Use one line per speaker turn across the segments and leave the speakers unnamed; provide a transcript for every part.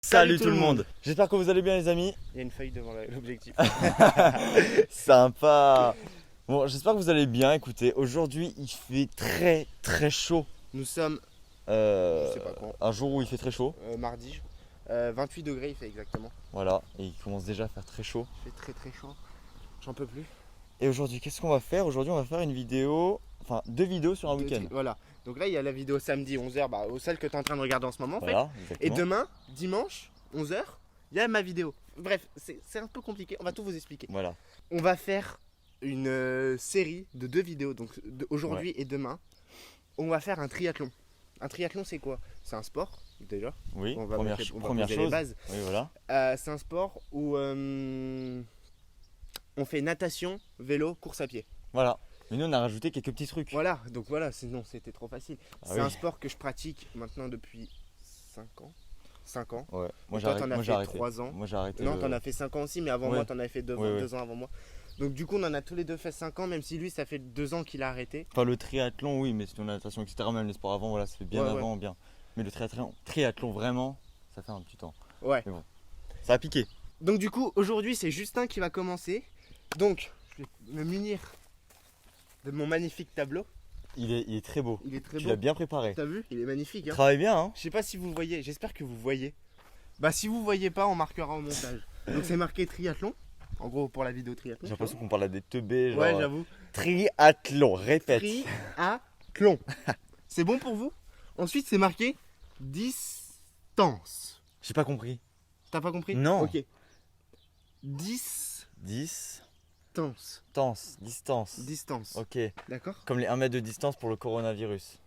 Salut tout le monde. J'espère que vous allez bien les amis.
Il y a une feuille devant l'objectif.
Sympa. Bon, j'espère que vous allez bien. Écoutez, aujourd'hui il fait très chaud.
Nous sommes
Je
sais pas quand.
Un jour où il fait très chaud.
Mardi. 28 degrés il fait exactement.
Voilà, et il commence déjà à faire très chaud.
Il fait très chaud. J'en peux plus.
Et aujourd'hui, qu'est-ce qu'on va faire? Aujourd'hui, on va faire une vidéo, enfin deux vidéos sur un week-end.
Voilà. Donc là il y a la vidéo samedi 11h, au celle que tu es en train de regarder en ce moment en fait.
Voilà,
Et
exactement.
demain, dimanche, 11h, il y a ma vidéo. Bref, c'est un peu compliqué. On va tout vous expliquer.
Voilà.
On va faire une série de 2 vidéos. Donc aujourd'hui et demain, on va faire un triathlon. Un triathlon c'est quoi? C'est un sport déjà.
Oui,
On va
première
poser les
chose.
bases.
Oui, voilà.
C'est un sport où on fait natation, vélo, course à pied.
Voilà. Mais nous, on a rajouté quelques petits trucs.
Voilà, donc voilà, sinon c'était trop facile.
Ah
C'est
oui.
un sport que je pratique maintenant depuis 5 ans. 5 ans.
Ouais. Moi,
Toi, t'en as fait
arrêté.
3 ans.
Moi, j'ai arrêté.
Non, t'en as fait 5 ans aussi, mais avant
Ouais.
moi, t'en avais fait 2
Ouais.
ans avant moi. Donc du coup, on en a tous les deux fait 5 ans, même si lui, ça fait 2 ans qu'il a arrêté.
Enfin, le triathlon, oui, mais sinon la natation, etc. Même les sports avant, voilà, ça fait bien
Ouais,
avant, bien. Mais le triathlon, vraiment, ça fait un petit temps.
Ouais.
Mais bon, ça a piqué.
Donc du coup, aujourd'hui, c'est Justin qui va commencer. Donc, je vais me munir de mon magnifique tableau.
Il est très beau.
Il est très
Tu
beau.
l'as bien préparé.
T'as vu? Il est magnifique. Hein.
Travaille bien, hein.
Je sais pas si vous voyez, j'espère que vous voyez. Bah si vous voyez pas, on marquera au montage. Donc c'est marqué triathlon. En gros pour la vidéo triathlon.
J'ai l'impression qu'on parle à des teubés. Genre,
Ouais, j'avoue.
triathlon, répète.
Triathlon. C'est bon pour vous? Ensuite c'est marqué distance.
J'ai pas compris.
T'as pas compris?
Non.
Ok. Distance.
Distance.
Distance.
Ok.
D'accord?
Comme les 1 mètre de distance pour le coronavirus.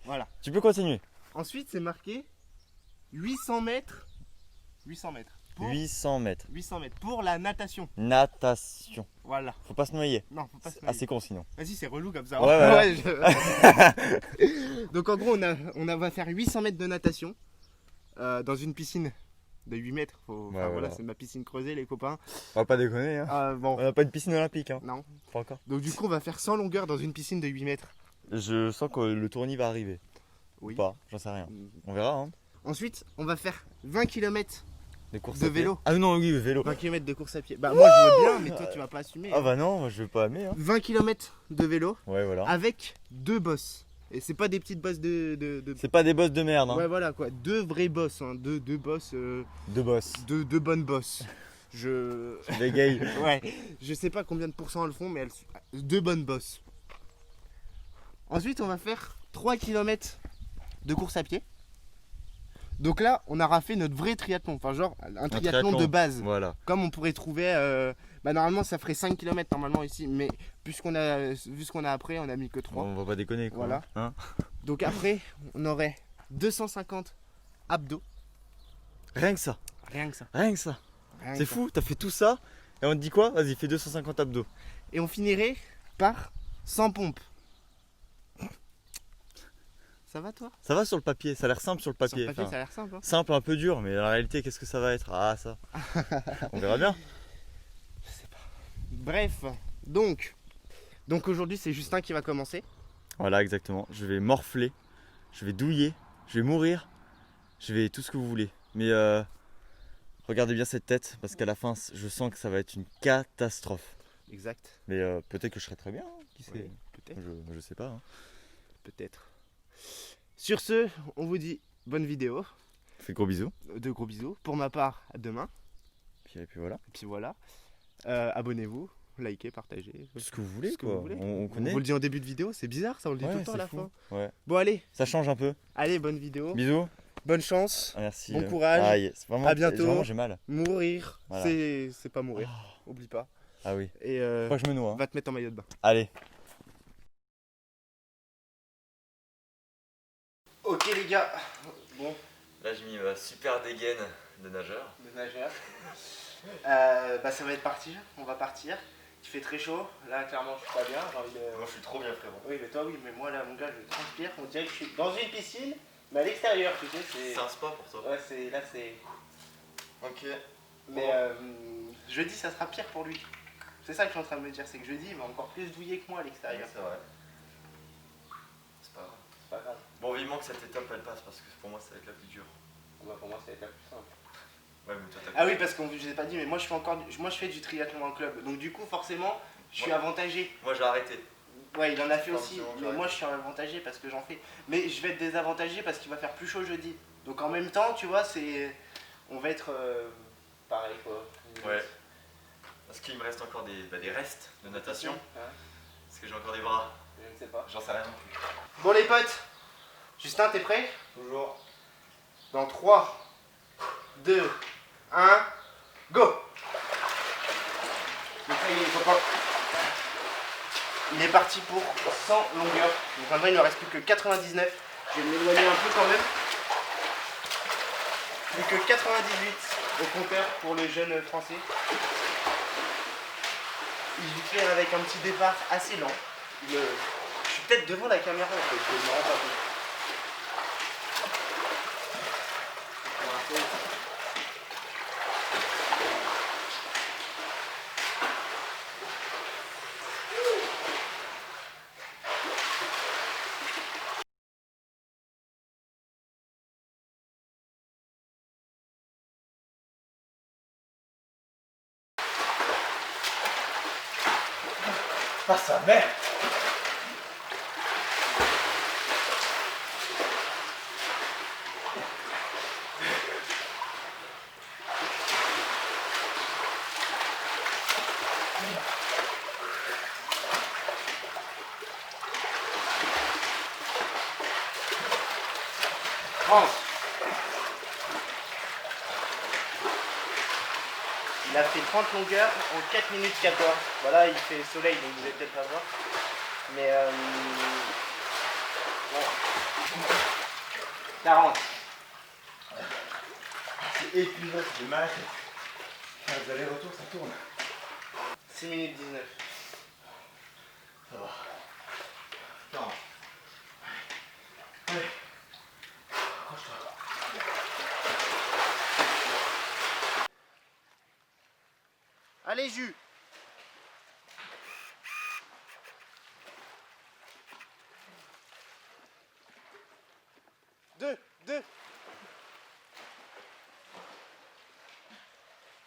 Voilà.
Tu peux continuer.
Ensuite c'est marqué 800 mètres. 800 mètres. Pour
800 mètres.
800 mètres. Pour la natation.
Natation.
Voilà.
Faut pas se noyer.
Non, faut pas se
C'est
noyer.
assez con sinon.
Vas-y, c'est relou comme ça.
Ouais, voilà.
Donc en gros, on va faire 800 mètres de natation dans une piscine de 8 mètres.
Voilà.
Voilà, c'est ma piscine creusée, les copains.
On va pas déconner, hein.
Bon,
On a pas de piscine olympique, hein.
non.
Pas encore.
Donc du coup, on va faire 100 longueurs dans une piscine de 8 mètres.
Je sens que le tournis va arriver.
Oui.
Ou pas, j'en sais rien. On verra, hein.
Ensuite, on va faire 20 km.
Des courses
De
à pied.
vélo.
Ah non, oui, vélo.
20 km de course à pied. Bah moi, je veux bien, mais toi, tu vas pas assumer.
Ah bah non, moi je veux pas aimer, hein.
20 km de vélo
Ouais, voilà.
avec 2 bosses. Et c'est pas des petites bosses de...
C'est pas des boss de merde, hein.
Ouais, voilà quoi. 2 vraies bosses. Hein. Deux bosses.
Deux boss.
Deux bonnes bosses. Je...
Les gays.
Ouais, je sais pas combien de pourcents elles font, mais elles 2 bonnes bosses. Ensuite, on va faire 3 km de course à pied. Donc là, on aura fait notre vrai triathlon, enfin genre un triathlon de base.
Voilà.
Comme on pourrait trouver, normalement ça ferait 5 km normalement ici, mais vu ce qu'on a après, on a mis que 3.
On va pas déconner, quoi.
Voilà.
Hein.
Donc après, on aurait 250 abdos,
Rien que ça.
rien que ça.
Rien que ça.
Rien que
C'est
ça.
fou, t'as fait tout ça. Et on te dit quoi? Vas-y, fais 250 abdos.
Et on finirait par 100 pompes. Ça va toi?
Ça va sur le papier, ça a l'air simple sur le
Sur
papier.
le papier,
Enfin,
ça a l'air simple. Hein.
simple, un peu dur, mais la réalité, qu'est-ce que ça va être? Ah, ça. On verra bien.
Bref, donc aujourd'hui c'est Justin qui va commencer.
Voilà, exactement. Je vais morfler, je vais douiller, je vais mourir, je vais tout ce que vous voulez. Mais regardez bien cette tête, parce qu'à la fin, je sens que ça va être une catastrophe.
Exact.
Mais peut-être que je serai très bien, hein, qui sait.
Oui, peut-être.
Je sais pas. Hein.
Peut-être. Sur ce, on vous dit bonne vidéo.
Fais gros bisous.
De gros bisous. Pour ma part, à demain.
Et puis voilà.
Et puis voilà. Abonnez-vous, likez, partagez.
Tout ce que vous voulez,
Ce que
quoi.
vous voulez.
On
On
connaît.
vous le dit en début de vidéo, c'est bizarre ça, on le dit
Ouais,
tout le temps à
c'est
la
fou.
fin.
Ouais.
Bon allez,
Ça change un peu.
allez, bonne vidéo.
Bisous.
Bonne chance.
Ah, merci.
Bon courage.
Aïe, c'est vraiment,
À bientôt.
Vraiment, j'ai mal.
Mourir,
Voilà.
c'est pas mourir. Oublie pas.
Ah oui.
Et
Faut pas que je me noie. Hein.
va te mettre en maillot de bain.
Allez.
Ok les gars. Bon,
Là, j'ai mis ma super dégaine de nageur.
de nageur. Bah ça va être parti, on va partir. Il fait très chaud, là clairement je suis pas bien, j'ai envie de...
Moi, je suis trop bien, frérot.
Oui mais toi oui, mais moi là mon gars je transpire, on dirait que je suis dans une piscine, mais à l'extérieur tu sais, c'est...
un spa pour toi.
Ouais c'est... là c'est...
Ok.
Mais jeudi ça sera pire pour lui. C'est ça que je suis en train de me dire, c'est que jeudi il va encore plus douiller que moi à l'extérieur.
C'est vrai. C'est pas grave.
C'est pas grave.
Bon, Bon, vivement que cette étape elle passe parce que pour moi ça va être la plus dure.
Bah, pour moi, ça va être la plus simple.
Ouais, mais toi t'as.
Ah oui, parce que je vous ai pas dit, mais moi je fais du triathlon en club. Donc du coup, forcément, je suis avantagé.
Moi j'ai arrêté.
Ouais, il en a fait aussi,
Forcément,
mais moi je suis avantagé parce que j'en fais. Mais je vais être désavantagé parce qu'il va faire plus chaud jeudi. Donc en même temps, tu vois, on va être pareil quoi.
Ouais. Parce qu'il me reste encore des restes de natation.
Hein.
Parce que j'ai encore des bras.
Je ne sais pas.
J'en sais rien non plus.
Bon les potes, Justin, t'es prêt?
Toujours.
Dans 3, 2, 1, go! Donc là, il est copain. Il est parti pour 100 longueurs. Donc maintenant, il ne reste plus que 99. Je vais m'éloigner un peu quand même. Plus que 98 au compteur pour le jeune français. Il fait avec un petit départ assez lent. Je suis peut-être devant la caméra en fait, je me rends pas compte.
Ah sa mère!
Il a fait 30 longueurs en 4 minutes 14. Voilà, il fait soleil donc vous allez peut-être pas voir. Mais bon. 40.
C'est épuisant, c'est mal. Les allers-retours ça tourne.
6 minutes 19.
Ça va. 40. Allez. Accroche-toi.
Allez, Jus. Deux.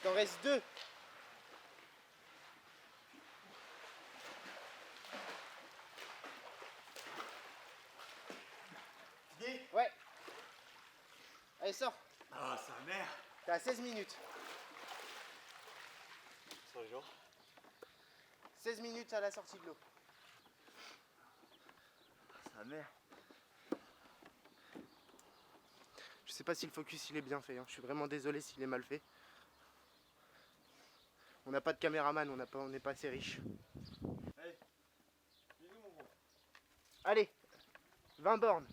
T'en reste 2. Ouais. Allez, sors.
Ah sa mère!
T'es à 16 minutes.
Sur les jours.
16 minutes à la sortie de l'eau.
Sa mère!
Je sais pas si le focus il est bien fait, hein. Je suis vraiment désolé s'il est mal fait. On n'a pas de caméraman, on n'est pas assez riche.
Allez, bisous mon gros.
Allez, 20 bornes.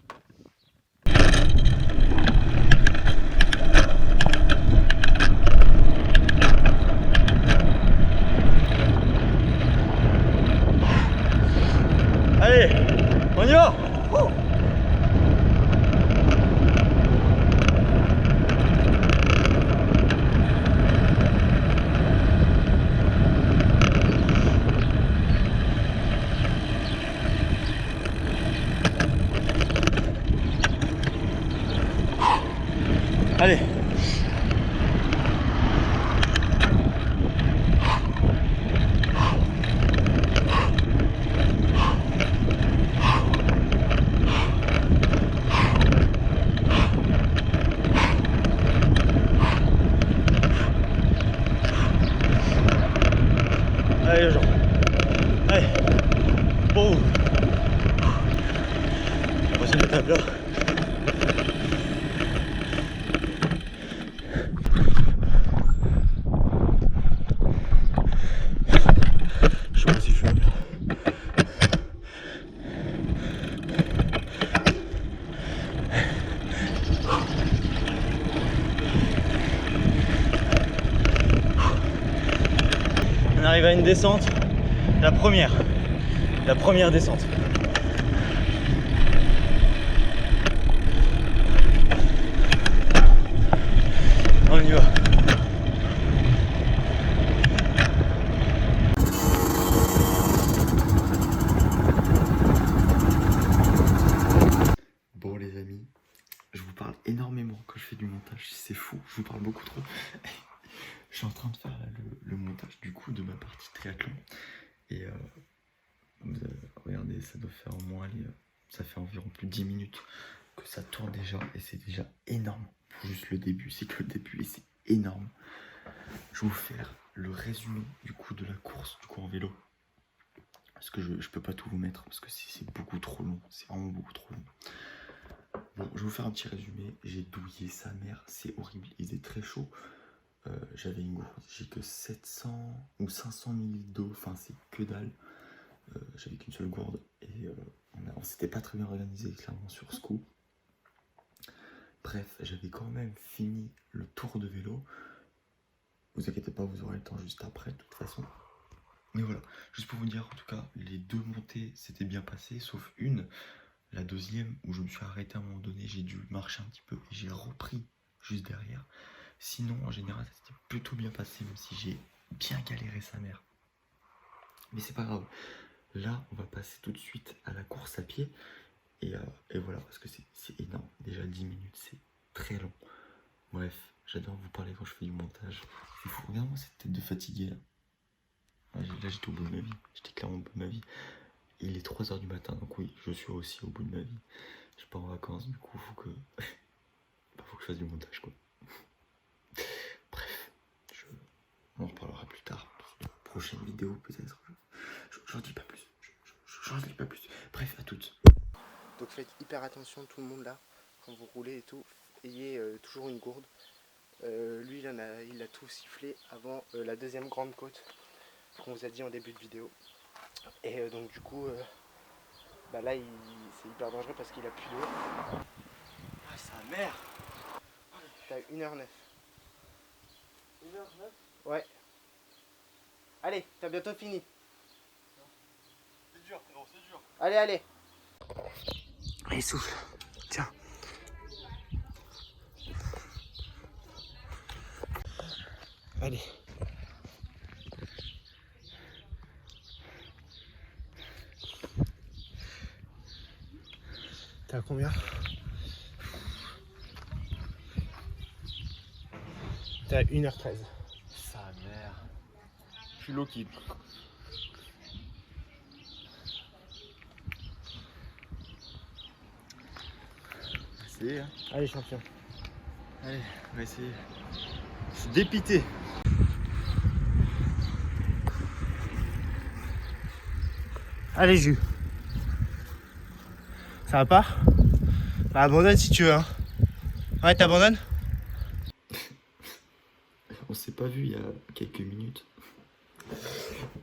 Allez, on y va! Wouh! Allez. Allez les gens. Allez. Bon. La prochaine étape là. Je sais pas si je suis là. On arrive à une descente, la première descente. On y va. Bon les énormément quand je fais du montage. C'est fou, je vous parle beaucoup trop. Je suis en train de faire là, le montage du coup de ma partie triathlon. Et regardez, ça doit faire au moins, ça fait environ plus de 10 minutes que ça tourne déjà. Et c'est déjà énorme. Pour juste le début, c'est que le début et c'est énorme. Je vais vous faire le résumé du coup de la course du coup en vélo. Parce que je peux pas tout vous mettre parce que c'est beaucoup trop long. C'est vraiment beaucoup trop long. Bon, je vais vous faire un petit résumé. J'ai douillé sa mère, c'est horrible. Il faisait très chaud. J'avais une gourde, j'ai que 700 ou 500 ml d'eau, enfin c'est que dalle. J'avais qu'une seule gourde et on s'était pas très bien organisé clairement sur ce coup. Bref, j'avais quand même fini le tour de vélo. Vous inquiétez pas, vous aurez le temps juste après de toute façon. Mais voilà, juste pour vous dire, en tout cas, les deux montées s'étaient bien passées, sauf une, la deuxième, où je me suis arrêté à un moment donné, j'ai dû marcher un petit peu et j'ai repris juste derrière. Sinon, en général, ça s'était plutôt bien passé, même si j'ai bien galéré sa mère. Mais c'est pas grave. Là, on va passer tout de suite à la course à pied. Et voilà, parce que c'est énorme. Déjà 10 minutes, c'est très long. Bref, j'adore vous parler quand je fais du montage. C'est fou, regarde-moi cette tête de fatigué là. Là, j'étais au bout de ma vie. J'étais clairement au bout de ma vie. Il est 3 h du matin, donc oui, je suis aussi au bout de ma vie. Je pars en vacances, du coup, faut que je fasse du montage, quoi. Bref, on en reparlera plus tard. Dans une prochaine vidéo, peut-être. J'en dis pas plus. J'en dis pas plus. Bref, à toutes.
Donc faites hyper attention tout le monde là, quand vous roulez et tout. Ayez toujours une gourde. Lui il a tout sifflé avant la deuxième grande côte qu'on vous a dit en début de vidéo. Et donc du coup, là c'est hyper dangereux parce qu'il a plus d'eau.
Ah, sa mère.
T'as 1h09.
1h09.
Ouais. Allez, t'as bientôt fini.
C'est dur, frérot, c'est dur.
Allez, allez. Allez, souffle. Tiens. Allez. T'as combien? T'as 1h13.
Sa mère. Je suis low key. Essayez, hein.
Allez, champion.
Allez, on va essayer. Je suis dépité.
Allez, Jus. Ça va pas? Bah, abandonne si tu veux, hein. Ouais, t'abandonnes?
On s'est pas vu il y a quelques minutes.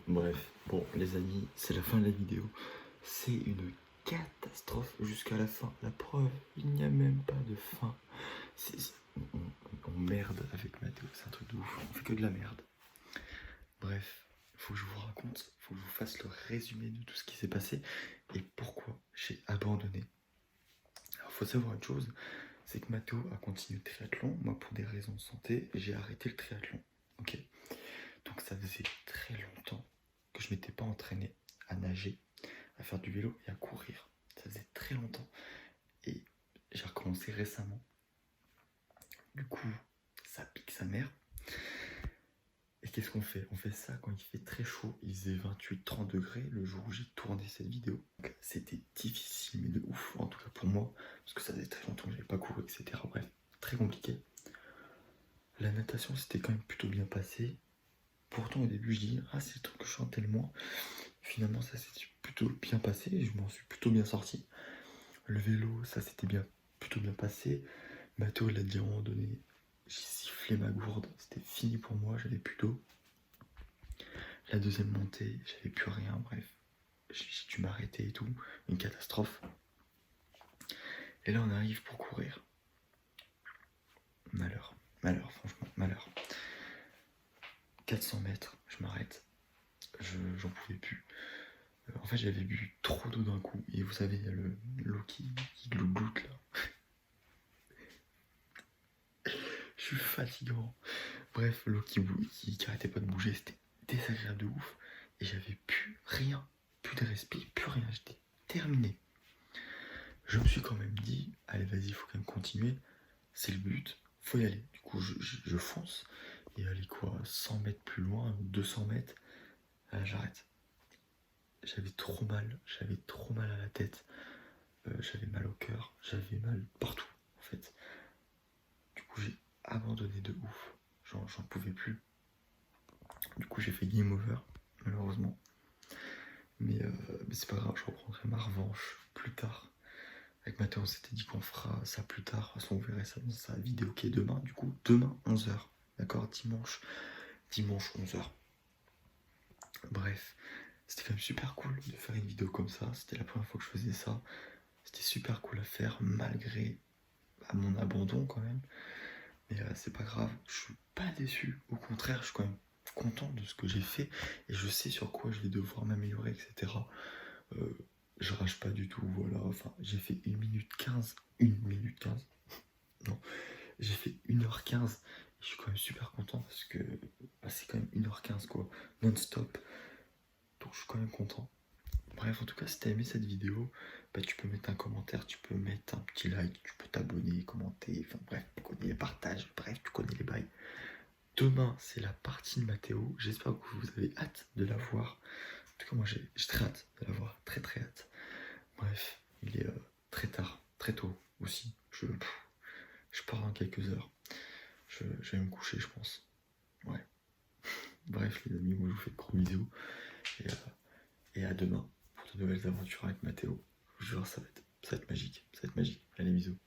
Bref, bon les amis, c'est la fin de la vidéo. C'est une catastrophe jusqu'à la fin. La preuve, il n'y a même pas de fin. On merde avec Mathéo, c'est un truc de ouf. On fait que de la merde. Bref, faut que je vous raconte, faut que je vous fasse le résumé de tout ce qui s'est passé et pourquoi j'ai abandonné. Alors faut savoir une chose, c'est que Mathéo a continué le triathlon. Moi, pour des raisons de santé, j'ai arrêté le triathlon. Ok. Donc ça faisait très longtemps que je m'étais pas entraîné à nager, à faire du vélo et à courir. Ça faisait très longtemps. Et j'ai recommencé récemment. Du coup, ça pique sa mère. Et qu'est-ce qu'on fait? On fait ça quand il fait très chaud. Il faisait 28-30 degrés le jour où j'ai tourné cette vidéo. C'était difficile, mais de ouf, en tout cas pour moi, parce que ça faisait très longtemps que j'avais pas couru, etc. Bref, très compliqué. La natation, c'était quand même plutôt bien passé. Pourtant, au début, je dis, ah, c'est le truc que je chantais le moins. Finalement, ça s'est plutôt bien passé et je m'en suis plutôt bien sorti. Le vélo, ça s'était plutôt bien passé. Mathéo l'a dit à un moment donné, j'ai sifflé ma gourde, c'était fini pour moi, j'avais plus d'eau. La deuxième montée, j'avais plus rien, bref. J'ai dû m'arrêter et tout, une catastrophe. Et là, on arrive pour courir. Malheur, franchement, malheur. 400 mètres, je m'arrête. J'en pouvais plus. En fait, j'avais bu trop d'eau d'un coup. Et vous savez, il y a l'eau qui gloute là. Je suis fatigant. Bref, l'eau qui arrêtait pas de bouger, c'était désagréable de ouf. Et j'avais plus rien. Plus de respi, plus rien. J'étais terminé. Je me suis quand même dit, allez, vas-y, il faut quand même continuer. c'est le but, faut y aller. Du coup, je fonce, et aller quoi, 100 mètres plus loin, 200 mètres, j'arrête. J'avais trop mal à la tête, j'avais mal au cœur, j'avais mal partout, en fait. Du coup, j'ai abandonné de ouf, j'en pouvais plus. Du coup, j'ai fait game over, malheureusement. Mais c'est pas grave, je reprendrai ma revanche plus tard. Avec Mathéo, on s'était dit qu'on fera ça plus tard. De toute façon, on verrait ça dans sa vidéo qui est demain. Du coup, demain, 11h. D'accord, dimanche 11h. Bref, c'était quand même super cool de faire une vidéo comme ça. C'était la première fois que je faisais ça. C'était super cool à faire, malgré mon abandon quand même. Mais c'est pas grave, je suis pas déçu. Au contraire, je suis quand même content de ce que j'ai fait. Et je sais sur quoi je vais devoir m'améliorer, etc. Je rage pas du tout, voilà. Enfin, j'ai fait 1 minute 15. 1 minute 15. Non, j'ai fait 1h15. Je suis quand même super content parce que c'est quand même 1h15 quoi, non-stop. Donc je suis quand même content. Bref, en tout cas, si t'as aimé cette vidéo, tu peux mettre un commentaire, tu peux mettre un petit like, tu peux t'abonner, commenter, enfin bref, tu connais les partages, bref, tu connais les bails. Demain, c'est la partie de Mathéo. J'espère que vous avez hâte de la voir. En tout cas, moi, j'ai très hâte de la voir, très très hâte. Bref, il est très tard, très tôt aussi. Je pars dans quelques heures. Je vais me coucher, je pense. Ouais. Bref, les amis, moi je vous fais de gros bisous. Et à demain pour de nouvelles aventures avec Mathéo. Je vous jure, ça va être magique. Ça va être magique. Allez, bisous.